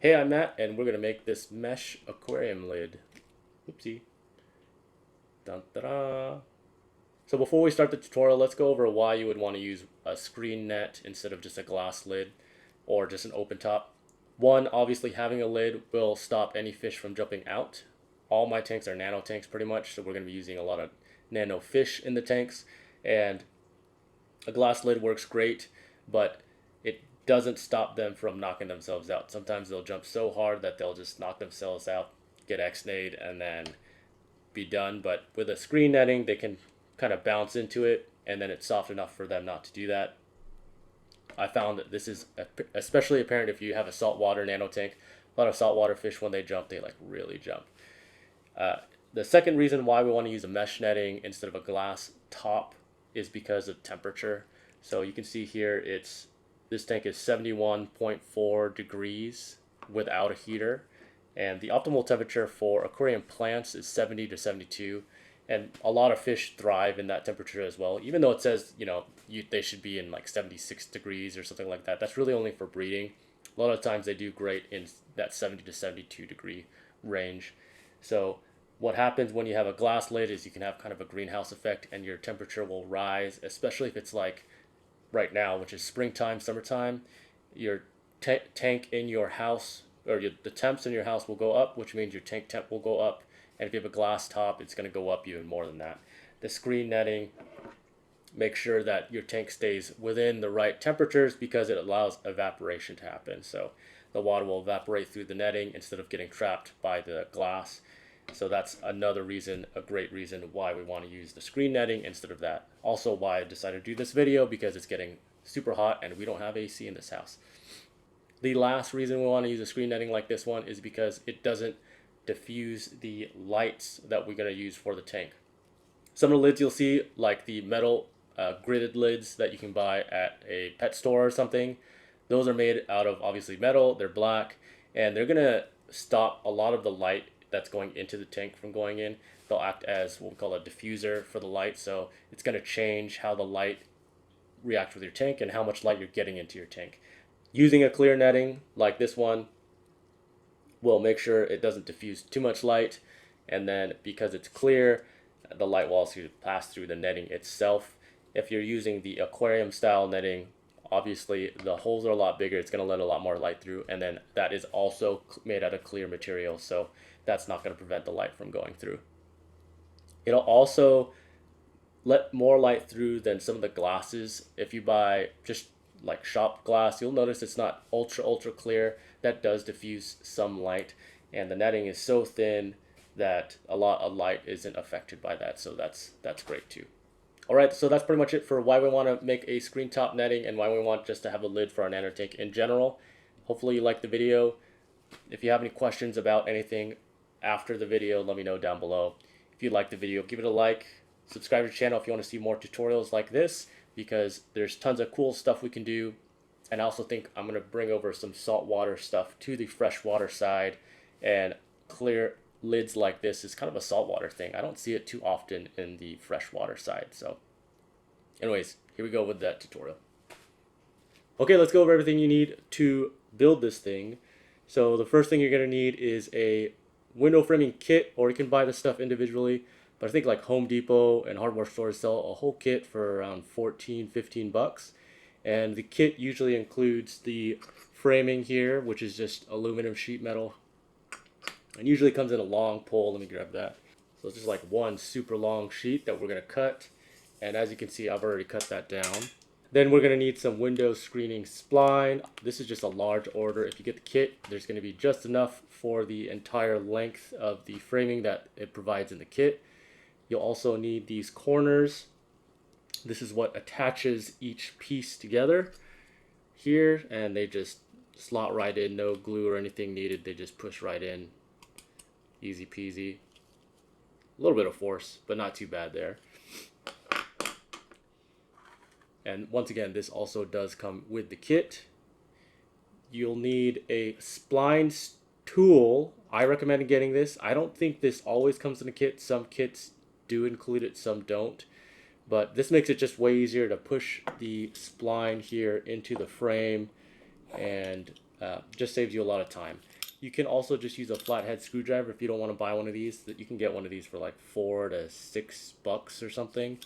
Hey, I'm Matt, and we're gonna make this mesh aquarium lid. Oopsie. Dun, da, da. So before we start the tutorial, let's go over why you would want to use a screen net instead of just a glass lid or just an open top. One, obviously having a lid will stop any fish from jumping out. All my tanks are nano tanks pretty much, so we're gonna be using a lot of nano fish in the tanks, and a glass lid works great, but it doesn't stop them from knocking themselves out. Sometimes they'll jump so hard that they'll just knock themselves out, get X-nayed, and then be done. But with a screen netting, they can kind of bounce into it, and then it's soft enough for them not to do that. I found that this is especially apparent if you have a saltwater nano tank. A lot of saltwater fish, when they jump, they like really jump. Uh, the second reason why we want to use a mesh netting instead of a glass top is because of temperature. So you can see here, this tank is 71.4 degrees without a heater, and the optimal temperature for aquarium plants is 70 to 72. And a lot of fish thrive in that temperature as well, even though it says they should be in like 76 degrees or something like that. That's really only for breeding. A lot of times they do great in that 70 to 72 degree range. So what happens when you have a glass lid is you can have kind of a greenhouse effect, and your temperature will rise, especially if it's like right now, which is springtime, summertime. Your tank in your house, or the temps in your house will go up, which means your tank temp will go up. And if you have a glass top, it's going to go up even more than that. The screen netting makes sure that your tank stays within the right temperatures because it allows evaporation to happen. So the water will evaporate through the netting instead of getting trapped by the glass. So that's another reason, a great reason why we want to use the screen netting instead of that. Also why I decided to do this video, because it's getting super hot and we don't have AC in this house. The last reason we want to use a screen netting like this one is because it doesn't diffuse the lights that we're going to use for the tank. Some of the lids you'll see, like the metal gridded lids that you can buy at a pet store or something, those are made out of obviously metal, they're black, and they're going to stop a lot of the light that's going into the tank from going in. They'll act as what we call a diffuser for the light, so it's going to change how the light reacts with your tank and how much light you're getting into your tank. Using a clear netting like this one will make sure it doesn't diffuse too much light, and then because it's clear, the light will also pass through the netting itself. If you're using the aquarium style netting, obviously the holes are a lot bigger, it's going to let a lot more light through, and then that is also made out of clear material, so that's not going to prevent the light from going through. It'll also let more light through than some of the glasses. If you buy just like shop glass, you'll notice it's not ultra clear. That does diffuse some light, and the netting is so thin that a lot of light isn't affected by that, so that's great too. All right, so that's pretty much it for why we want to make a screen top netting and why we want just to have a lid for our nano tank in general. Hopefully you liked the video. If you have any questions about anything after the video, let me know down below. If you liked the video, give it a like. Subscribe to the channel if you want to see more tutorials like this, because there's tons of cool stuff we can do. And I also think I'm going to bring over some saltwater stuff to the freshwater side, and clear lids like this is kind of a saltwater thing. I don't see it too often in the freshwater side. So anyways, here we go with that tutorial. Okay, let's go over everything you need to build this thing. So the first thing you're going to need is a window framing kit, or you can buy the stuff individually. But I think like Home Depot and hardware stores sell a whole kit for around 14-15 bucks. And the kit usually includes the framing here, which is just aluminum sheet metal. And usually comes in a long pole. Let me grab that. So it's just like one super long sheet that we're going to cut. And as you can see, I've already cut that down. Then we're going to need some window screening spline. This is just a large order. If you get the kit, there's going to be just enough for the entire length of the framing that it provides in the kit. You'll also need these corners. This is what attaches each piece together here, and they just slot right in, no glue or anything needed. They just push right in, easy peasy. A little bit of force, but not too bad there. And once again, this also does come with the kit. You'll need a spline tool. I recommend getting this. I don't think this always comes in a kit. Some kits do include it, some don't. But this makes it just way easier to push the spline here into the frame, and just saves you a lot of time. You can also just use a flathead screwdriver if you don't want to buy one of these. That you can get one of these for like $4 to $6 or something.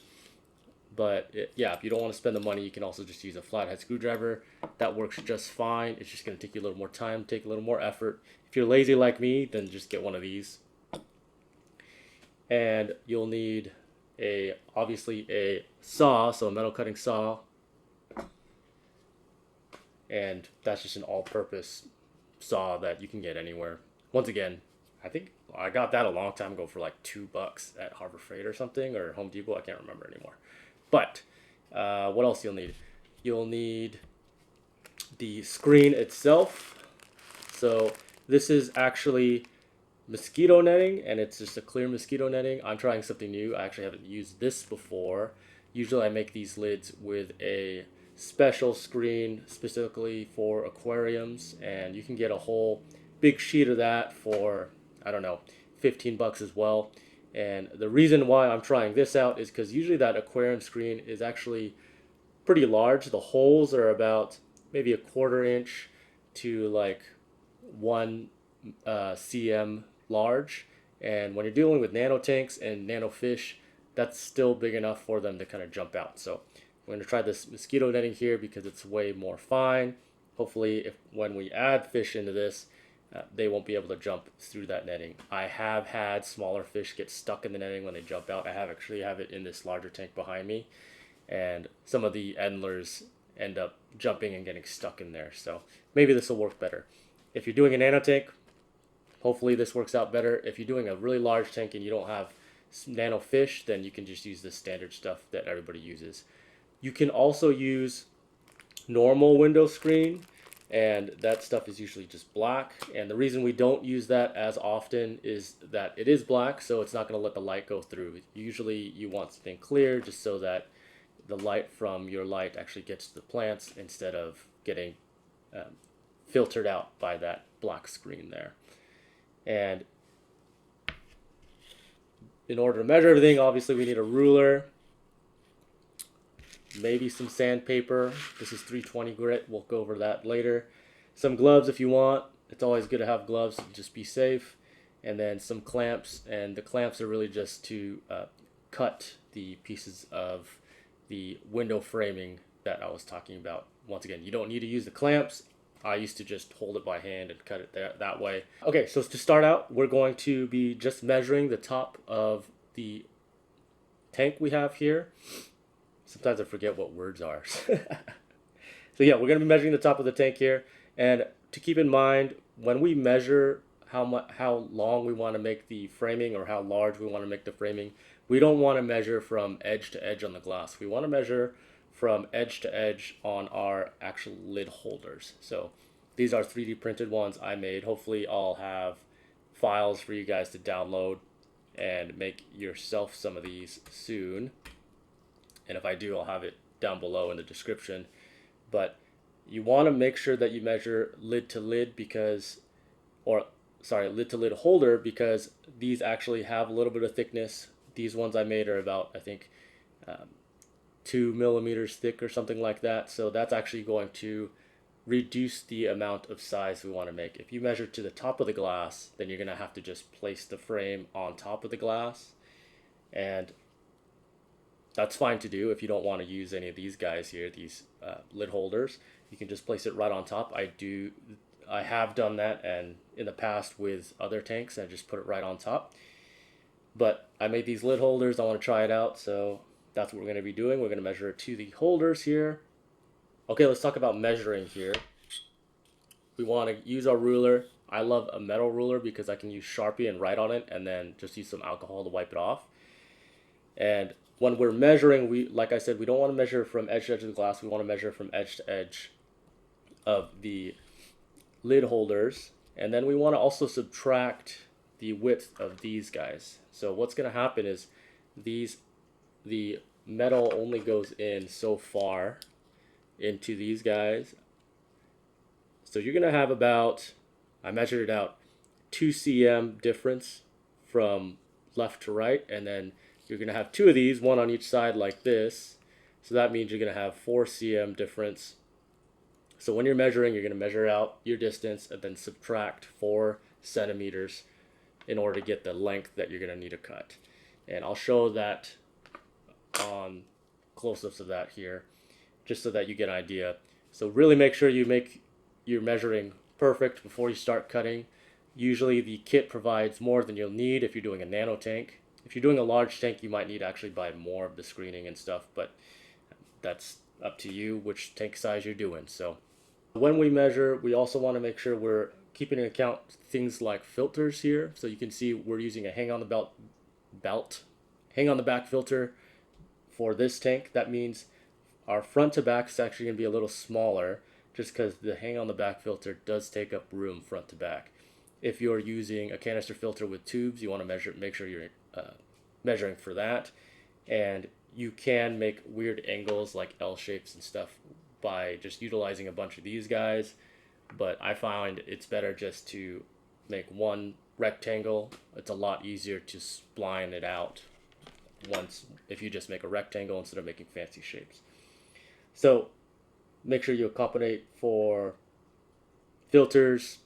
But yeah, if you don't want to spend the money, you can also just use a flathead screwdriver. That works just fine. It's just going to take you a little more time, take a little more effort. If you're lazy like me, then just get one of these. And you'll need obviously a saw, so a metal cutting saw. And that's just an all-purpose saw that you can get anywhere. Once again, I think I got that a long time ago for like $2 at Harbor Freight or something, or Home Depot. I can't remember anymore. But what else you'll need? You'll need the screen itself. So this is actually mosquito netting, and it's just a clear mosquito netting. I'm trying something new. I actually haven't used this before. Usually I make these lids with a special screen specifically for aquariums, and you can get a whole big sheet of that for, I don't know, $15 as well. And the reason why I'm trying this out is because usually that aquarium screen is actually pretty large. The holes are about maybe a 1/4 inch to like 1 cm large. And when you're dealing with nano tanks and nano fish, that's still big enough for them to kind of jump out. So we're going to try this mosquito netting here because it's way more fine. Hopefully, when we add fish into this, they won't be able to jump through that netting. I have had smaller fish get stuck in the netting when they jump out. I actually have it in this larger tank behind me, and some of the endlers end up jumping and getting stuck in there. So maybe this will work better. If you're doing a nano tank, hopefully this works out better. If you're doing a really large tank and you don't have nano fish, then you can just use the standard stuff that everybody uses. You can also use normal window screen, and that stuff is usually just black. And the reason we don't use that as often is that it is black, so it's not going to let the light go through. Usually you want something clear just so that the light from your light actually gets to the plants instead of getting filtered out by that black screen there. And in order to measure everything, obviously we need a ruler, maybe some sandpaper. This is 320 grit. We'll go over that later. Some gloves if you want. It's always good to have gloves. Just be safe. And then some clamps. And the clamps are really just to cut the pieces of the window framing that I was talking about. Once again, you don't need to use the clamps. I used to just hold it by hand and cut it that way. Okay, so to start out, we're going to be just measuring the top of the tank we have here. Sometimes I forget what words are. So yeah, we're going to be measuring the top of the tank here. And to keep in mind, when we measure how long we want to make the framing or how large we want to make the framing, we don't want to measure from edge to edge on the glass. We want to measure from edge to edge on our actual lid holders. So these are 3D printed ones I made. Hopefully I'll have files for you guys to download and make yourself some of these soon. And if I do, I'll have it down below in the description. But you want to make sure that you measure lid to lid lid to lid holder, because these actually have a little bit of thickness. These ones I made are about, I think, 2 millimeters thick or something like that. So that's actually going to reduce the amount of size we want to make. If you measure to the top of the glass, then you're going to have to just place the frame on top of the glass. And that's fine to do if you don't want to use any of these guys here, these lid holders. You can just place it right on top. I have done that, and in the past with other tanks, I just put it right on top. But I made these lid holders. I want to try it out, so that's what we're going to be doing. We're going to measure it to the holders here. Okay, let's talk about measuring here. We want to use our ruler. I love a metal ruler because I can use Sharpie and write on it and then just use some alcohol to wipe it off. And when we're measuring, like I said, we don't want to measure from edge to edge of the glass. We want to measure from edge to edge of the lid holders. And then we want to also subtract the width of these guys. So what's going to happen is the metal only goes in so far into these guys. So you're going to have about, I measured it out, 2 cm difference from left to right. And then you're going to have 2 of these, one on each side like this. So that means you're going to have 4 cm difference. So when you're measuring, you're going to measure out your distance and then subtract 4 centimeters in order to get the length that you're going to need to cut. And I'll show that on close-ups of that here, just so that you get an idea. So really make sure you make your measuring perfect before you start cutting. Usually the kit provides more than you'll need if you're doing a nano tank. If you're doing a large tank, you might need to actually buy more of the screening and stuff, but that's up to you which tank size you're doing. So when we measure, we also want to make sure we're keeping in account things like filters here. So you can see we're using a hang on the hang on the back filter for this tank. That means our front to back is actually going to be a little smaller just because the hang on the back filter does take up room front to back. If you're using a canister filter with tubes, you want to make sure you're measuring for that. And you can make weird angles like L shapes and stuff by just utilizing a bunch of these guys. But I find it's better just to make one rectangle. It's a lot easier to spline it out if you just make a rectangle instead of making fancy shapes. So make sure you accommodate for filters,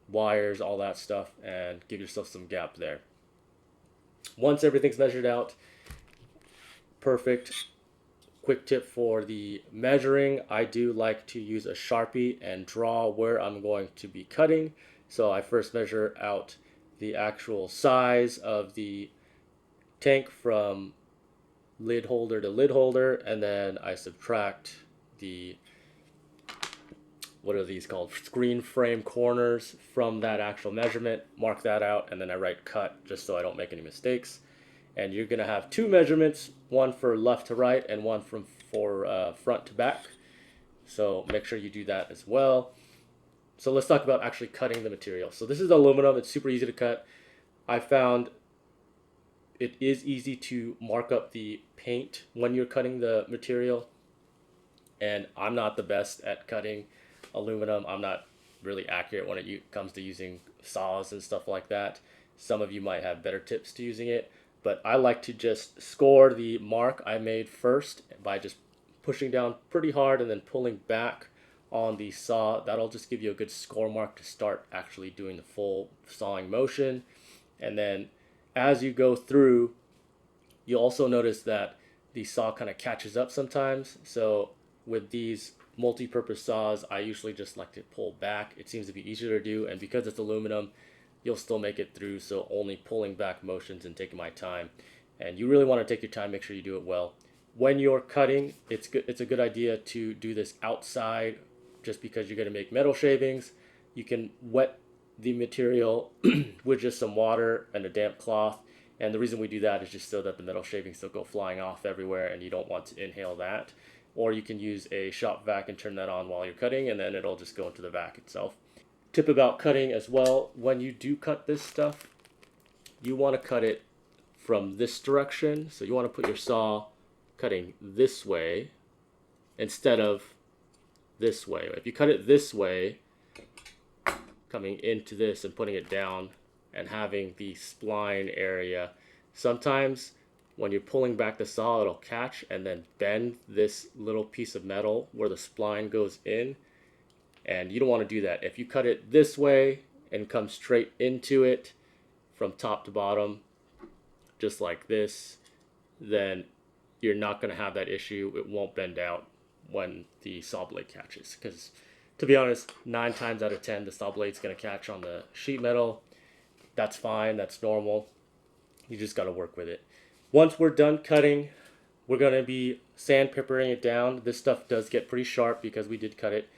wires, all that stuff, and give yourself some gap there. Once everything's measured out, perfect. Quick tip for the measuring, I do like to use a Sharpie and draw where I'm going to be cutting. So I first measure out the actual size of the tank from lid holder to lid holder, and then I subtract the, what are these called, screen frame corners from that actual measurement, mark that out, and then I write cut just so I don't make any mistakes. And you're going to have 2 measurements, one for left to right and one for front to back. So make sure you do that as well. So let's talk about actually cutting the material. So this is aluminum. It's super easy to cut. I found it is easy to mark up the paint when you're cutting the material. And I'm not the best at cutting aluminum. I'm not really accurate when it comes to using saws and stuff like that. Some of you might have better tips to using it. But I like to just score the mark I made first by just pushing down pretty hard and then pulling back on the saw. That'll just give you a good score mark to start actually doing the full sawing motion. And then as you go through, you'll also notice that the saw kind of catches up sometimes. So with these multi-purpose saws, I usually just like to pull back. It seems to be easier to do, and because it's aluminum, you'll still make it through, so only pulling back motions and taking my time. And you really want to take your time, make sure you do it well. When you're cutting, it's a good idea to do this outside just because you're going to make metal shavings. You can wet the material with just some water and a damp cloth. And the reason we do that is just so that the metal shavings don't go flying off everywhere and you don't want to inhale that. Or you can use a shop vac and turn that on while you're cutting, and then it'll just go into the vac itself. Tip about cutting as well, when you do cut this stuff, you want to cut it from this direction. So you want to put your saw cutting this way instead of this way. If you cut it this way, coming into this and putting it down and having the spline area, sometimes when you're pulling back the saw, it'll catch and then bend this little piece of metal where the spline goes in. And you don't want to do that. If you cut it this way and come straight into it from top to bottom, just like this, then you're not going to have that issue. It won't bend out when the saw blade catches. Because to be honest, 9 times out of 10, the saw blade's going to catch on the sheet metal. That's fine. That's normal. You just got to work with it. Once we're done cutting, we're going to be sandpapering it down. This stuff does get pretty sharp because we did cut it.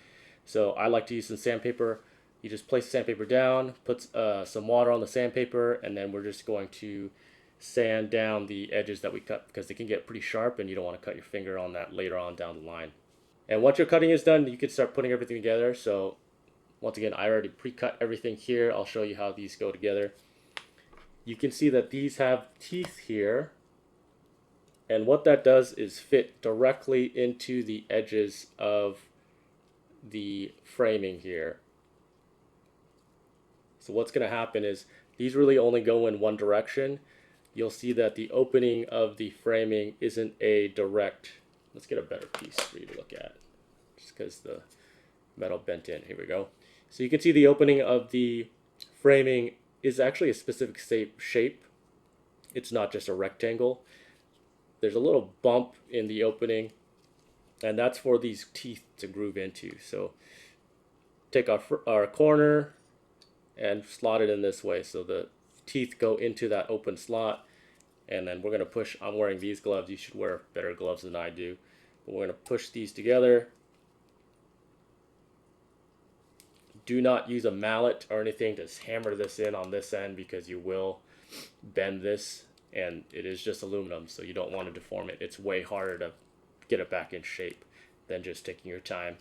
So I like to use some sandpaper. You just place the sandpaper down, put some water on the sandpaper, and then we're just going to sand down the edges that we cut because they can get pretty sharp and you don't want to cut your finger on that later on down the line. And once your cutting is done, you can start putting everything together. So once again, I already pre-cut everything here. I'll show you how these go together. You can see that these have teeth here. And what that does is fit directly into the edges of the framing here. So what's going to happen is these really only go in one direction. You'll see that the opening of the framing isn't a direct. Let's get a better piece for you to look at, just because the metal bent in. Here we go. So you can see the opening of the framing is actually a specific shape. It's not just a rectangle. There's a little bump in the opening, and that's for these teeth to groove into. So take our corner and slot it in this way so the teeth go into that open slot, and then we're going to push. I'm wearing these gloves. You should wear better gloves than I do. But we're going to push these together. Do not use a mallet or anything to hammer this in on this end, because you will bend this, and it is just aluminum, so you don't want to deform it. It's way harder to get it back in shape than just taking your time.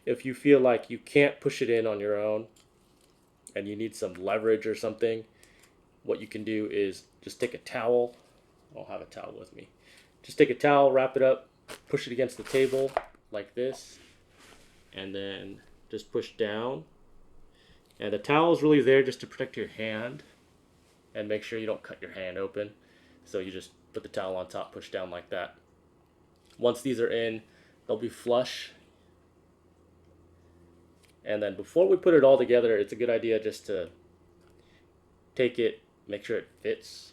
If you feel like you can't push it in on your own and you need some leverage or something, what you can do is just take a towel. I don't have a towel with me. Just take a towel, wrap it up, push it against the table like this, and then just push down. And the towel is really there just to protect your hand and make sure you don't cut your hand open. So you just put the towel on top, push down like that. Once these are in, they'll be flush. And then before we put it all together, it's a good idea just to take it, make sure it fits,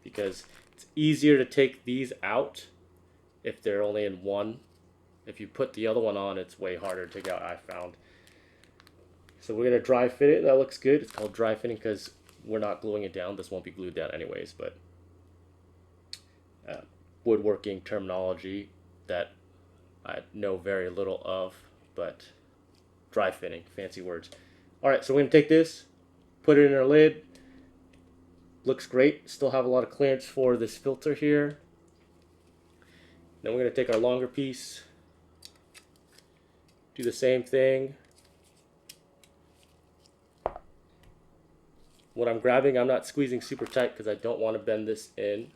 because it's easier to take these out if they're only in one. If you put the other one on, it's way harder to take out, I found. So we're going to dry fit it. That looks good. It's called dry fitting because we're not gluing it down. This won't be glued down anyways, but woodworking terminology that I know very little of, but dry fitting, fancy words. All right, so we're going to take this, put it in our lid. Looks great. Still have a lot of clearance for this filter here. Then we're going to take our longer piece, do the same thing. What I'm grabbing, I'm not squeezing super tight because I don't want to bend this in.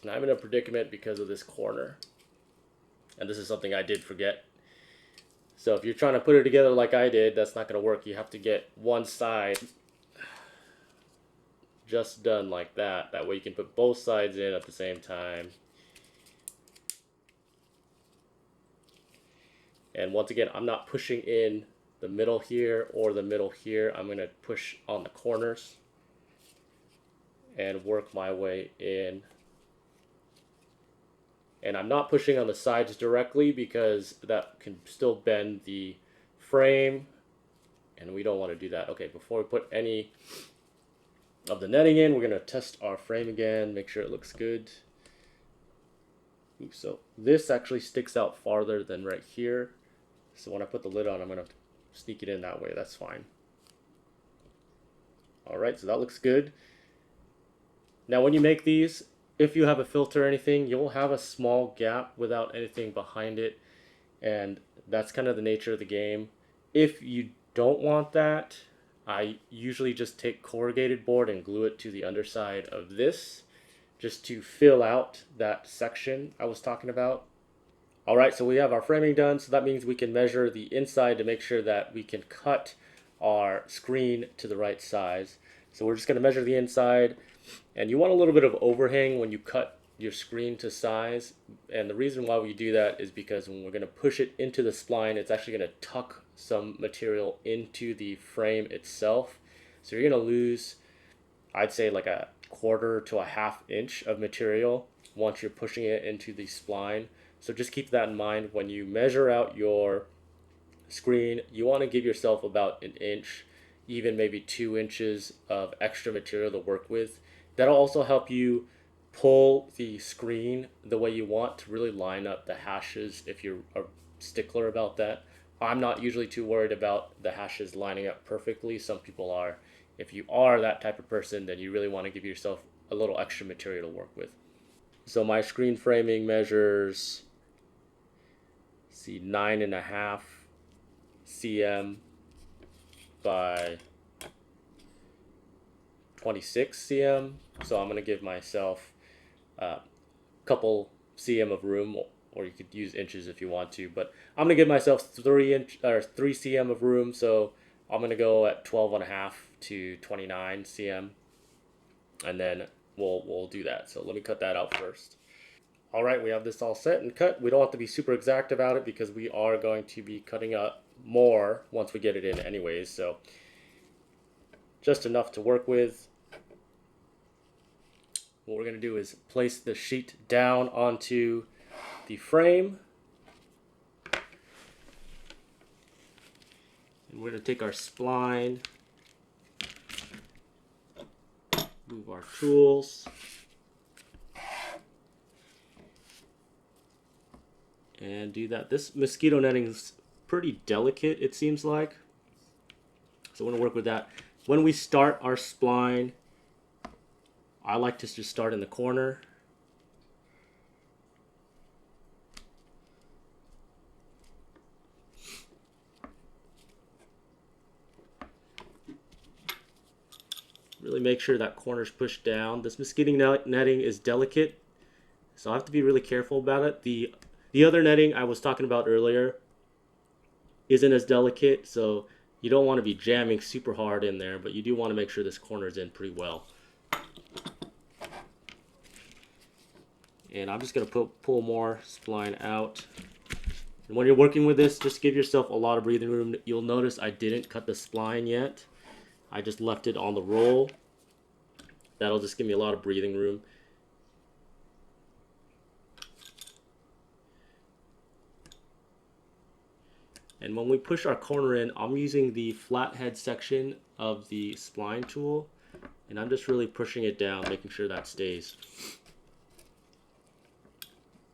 And I'm in a predicament because of this corner. And this is something I did forget. So if you're trying to put it together like I did, that's not going to work. You have to get one side just done like that. That way you can put both sides in at the same time. And once again, I'm not pushing in the middle here or the middle here. I'm going to push on the corners and work my way in. And I'm not pushing on the sides directly because that can still bend the frame, and we don't want to do that. Okay, before we put any of the netting in, we're going to test our frame again, make sure it looks good. Oops, so this actually sticks out farther than right here. So when I put the lid on, I'm going to sneak it in that way. That's fine. All right, so that looks good. Now when you make these, if you have a filter or anything, you'll have a small gap without anything behind it. And that's kind of the nature of the game. If you don't want that, I usually just take corrugated board and glue it to the underside of this just to fill out that section I was talking about. All right, so we have our framing done, so that means we can measure the inside to make sure that we can cut our screen to the right size. So we're just going to measure the inside, and you want a little bit of overhang when you cut your screen to size. And the reason why we do that is because when we're going to push it into the spline, it's actually going to tuck some material into the frame itself. So you're going to lose, I'd say, like a quarter to a half inch of material once you're pushing it into the spline. So just keep that in mind when you measure out your screen. You want to give yourself about an inch, even maybe 2 inches of extra material to work with. That'll also help you pull the screen the way you want to really line up the hashes if you're a stickler about that. I'm not usually too worried about the hashes lining up perfectly. Some people are. If you are that type of person, then you really want to give yourself a little extra material to work with. So my screen framing measures, see, 9.5 cm by 26 cm. So I'm going to give myself a couple cm of room, or you could use inches if you want to, but I'm going to give myself 3 cm of room. So I'm going to go at 12.5 to 29 cm. and then we'll do that. So let me cut that out first. All right, we have this all set and cut. We don't have to be super exact about it because we are going to be cutting up more once we get it in anyways. So just enough to work with. What we're going to do is place the sheet down onto the frame. And we're going to take our spline, move our tools, and do that. This mosquito netting is pretty delicate, it seems like. So we're going to work with that. When we start our spline, I like to just start in the corner. Really make sure that corner's pushed down. This mosquito netting is delicate, so I have to be really careful about it. The other netting I was talking about earlier isn't as delicate, so you don't want to be jamming super hard in there, but you do want to make sure this corner's in pretty well. And I'm just going to pull more spline out. And when you're working with this, just give yourself a lot of breathing room. You'll notice I didn't cut the spline yet. I just left it on the roll. That'll just give me a lot of breathing room. And when we push our corner in, I'm using the flathead section of the spline tool, and I'm just really pushing it down, making sure that stays.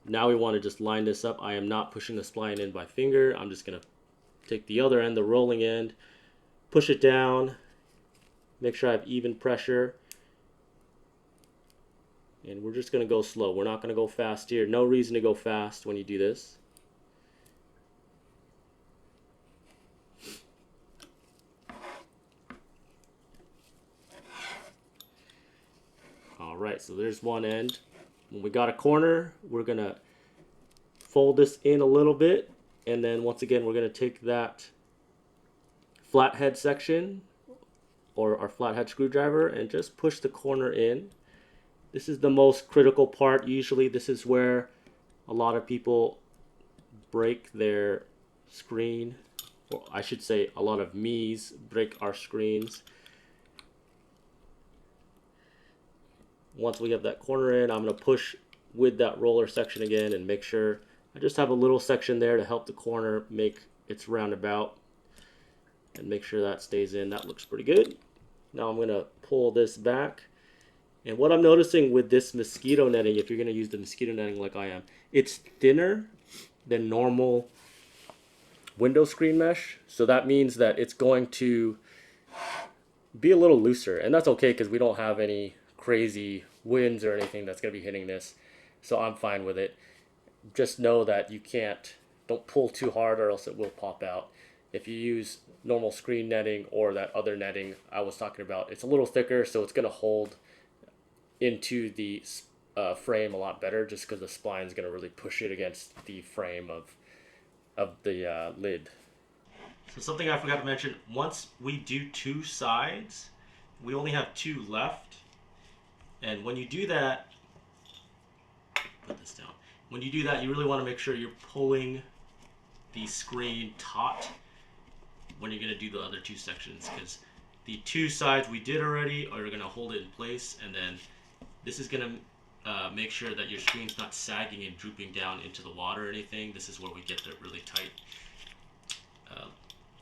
Now we want to just line this up. I am not pushing the spline in by finger. I'm just going to take the other end, the rolling end, push it down, make sure I have even pressure. And we're just going to go slow. We're not going to go fast here. No reason to go fast when you do this. All right, so there's one end. When we got a corner, we're going to fold this in a little bit. And then once again, we're going to take that flathead section or our flathead screwdriver and just push the corner in. This is the most critical part. Usually this is where a lot of people break their screen. Or I should say a lot of me's break our screens. Once we have that corner in, I'm going to push with that roller section again and make sure I just have a little section there to help the corner make its roundabout and make sure that stays in. That looks pretty good. Now I'm going to pull this back. And what I'm noticing with this mosquito netting, if you're going to use the mosquito netting like I am, it's thinner than normal window screen mesh. So that means that it's going to be a little looser. And that's okay because we don't have any crazy winds or anything that's going to be hitting this. So I'm fine with it. Just know that don't pull too hard or else it will pop out. If you use normal screen netting or that other netting I was talking about, it's a little thicker, so it's going to hold into the frame a lot better just because the spline is going to really push it against the frame of the lid. So something I forgot to mention, once we do two sides, we only have two left. And when you do that, put this down. When you do that, you really want to make sure you're pulling the screen taut when you're going to do the other two sections, because the two sides we did already are going to hold it in place, and then this is going to make sure that your screen's not sagging and drooping down into the water or anything. This is where we get the really tight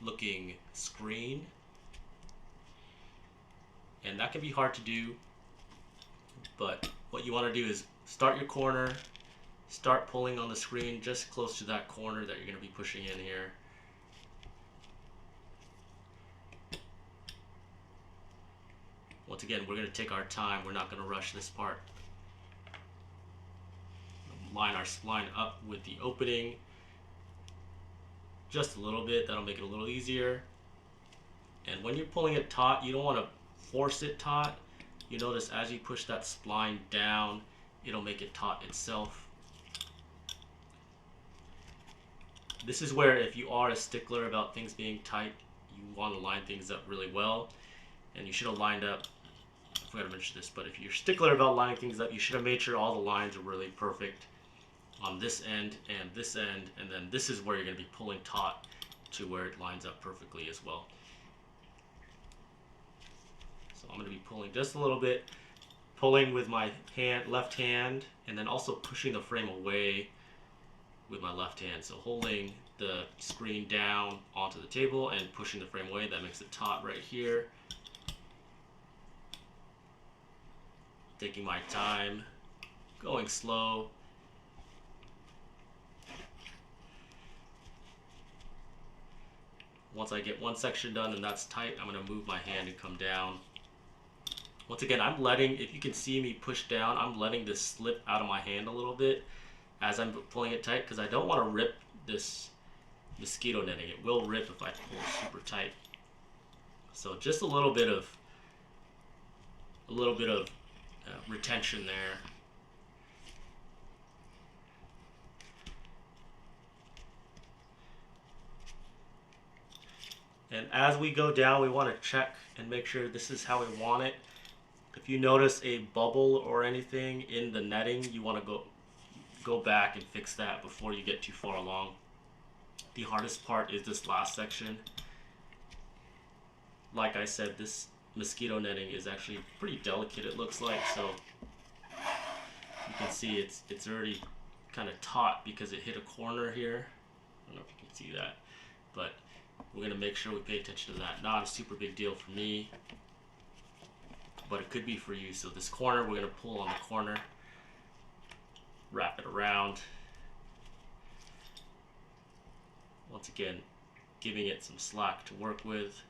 looking screen, and that can be hard to do. But what you want to do is start your corner, start pulling on the screen just close to that corner that you're going to be pushing in here. Once again, we're going to take our time. We're not going to rush this part. Line our spline up with the opening just a little bit. That'll make it a little easier. And when you're pulling it taut, you don't want to force it taut. You notice as you push that spline down, it'll make it taut itself. This is where if you are a stickler about things being tight, you want to line things up really well. And you should have lined up forgot to mention this, but if you're stickler about lining things up, you should have made sure all the lines are really perfect on this end, and then this is where you're going to be pulling taut to where it lines up perfectly as well. So I'm going to be pulling just a little bit, pulling with my left hand, and then also pushing the frame away with my left hand. So holding the screen down onto the table and pushing the frame away, that makes it taut right here. Taking my time, going slow. Once I get one section done and that's tight, I'm going to move my hand and come down. Once again, I'm letting, if you can see me push down, I'm letting this slip out of my hand a little bit as I'm pulling it tight, because I don't want to rip this mosquito netting. It will rip if I pull super tight. So just a little bit of retention there. And as we go down, we want to check and make sure this is how we want it. If you notice a bubble or anything in the netting, you want to go back and fix that before you get too far along. The hardest part is this last section. Like I said, this mosquito netting is actually pretty delicate, it looks like, so you can see it's already kind of taut because it hit a corner here. I don't know if you can see that, but we're going to make sure we pay attention to that. Not a super big deal for me, but it could be for you. So this corner, we're going to pull on the corner, wrap it around. Once again, giving it some slack to work with.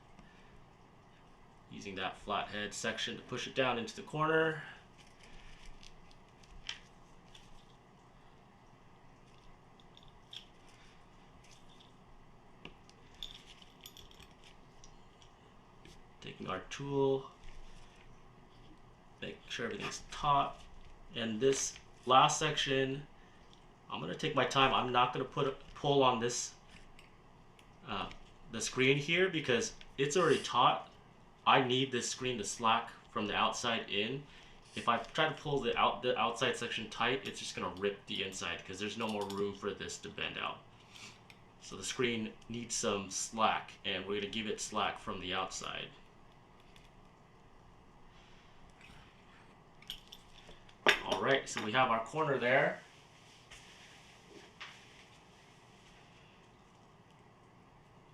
Using that flathead section to push it down into the corner. Taking our tool, make sure everything's taut. And this last section, I'm going to take my time. I'm not going to pull on this the screen here because it's already taut. I need this screen to slack from the outside in. If I try to pull the outside section tight, it's just going to rip the inside because there's no more room for this to bend out. So the screen needs some slack, and we're going to give it slack from the outside. Alright, so we have our corner there.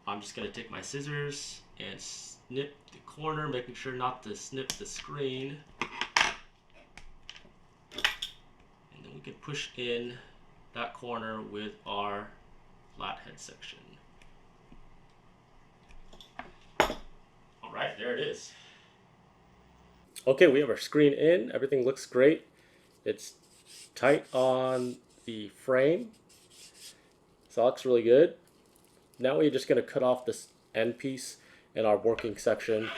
I'm just going to take my scissors and snip the corner, making sure not to snip the screen. And then we can push in that corner with our flathead section. Alright, there it is. Okay, we have our screen in. Everything looks great. It's tight on the frame, so it looks really good. Now we're just going to cut off this end piece in our working section.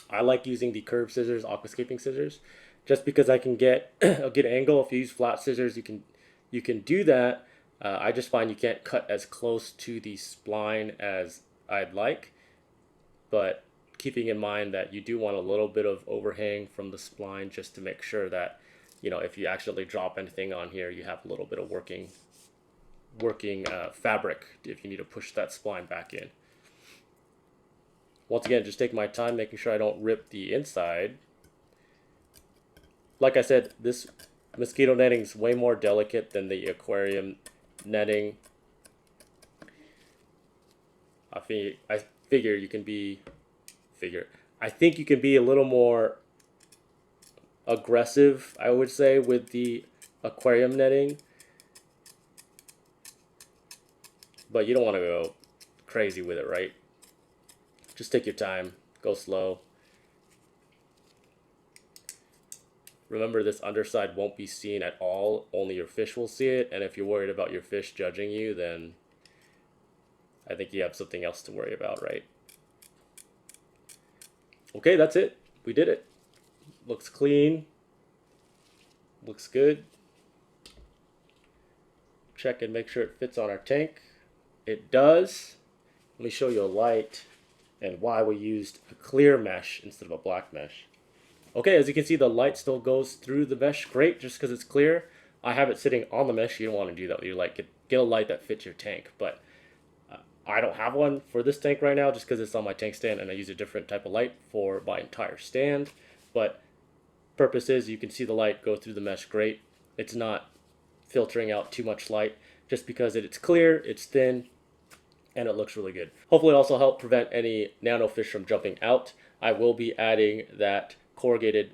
I like using the curved scissors, aquascaping scissors, just because I can get a good angle. If you use flat scissors, you can do that. I just find you can't cut as close to the spline as I'd like, but keeping in mind that you do want a little bit of overhang from the spline just to make sure that, you know, if you actually drop anything on here, you have a little bit of working fabric if you need to push that spline back in. Once again, just take my time making sure I don't rip the inside. Like I said, this mosquito netting is way more delicate than the aquarium netting. I think you can be a little more aggressive, I would say, with the aquarium netting. But you don't want to go crazy with it, right? Just take your time, go slow. Remember, this underside won't be seen at all, only your fish will see it, and if you're worried about your fish judging you, then I think you have something else to worry about, right? Okay, that's it. We did it. Looks clean. Looks good. Check and make sure it fits on our tank. It does. Let me show you a light and why we used a clear mesh instead of a black mesh. Okay, as you can see, the light still goes through the mesh great just because it's clear. I have it sitting on the mesh. You don't want to do that. You like get a light that fits your tank, but I don't have one for this tank right now just because it's on my tank stand and I use a different type of light for my entire stand. But purpose is you can see the light go through the mesh great. It's not filtering out too much light just because it's clear, it's thin, and it looks really good. Hopefully also help prevent any nanofish from jumping out. I will be adding that corrugated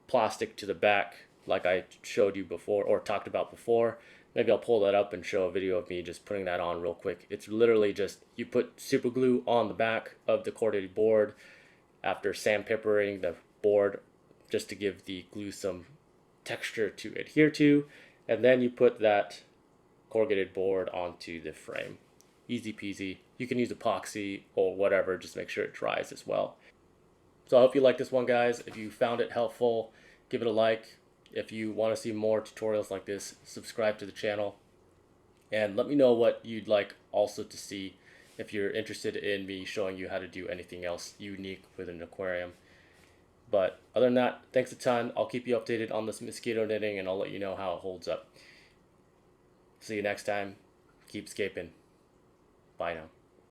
plastic to the back like I showed you before or talked about before. Maybe I'll pull that up and show a video of me just putting that on real quick. It's literally just you put super glue on the back of the corrugated board after sandpapering the board just to give the glue some texture to adhere to, and then you put that corrugated board onto the frame. Easy peasy. You can use epoxy or whatever, just make sure it dries as well. So I hope you like this one, guys. If you found it helpful, give it a like. If you want to see more tutorials like this, subscribe to the channel. And let me know what you'd like also to see if you're interested in me showing you how to do anything else unique with an aquarium. But other than that, thanks a ton. I'll keep you updated on this mosquito knitting and I'll let you know how it holds up. See you next time. Keep scaping. Bye now.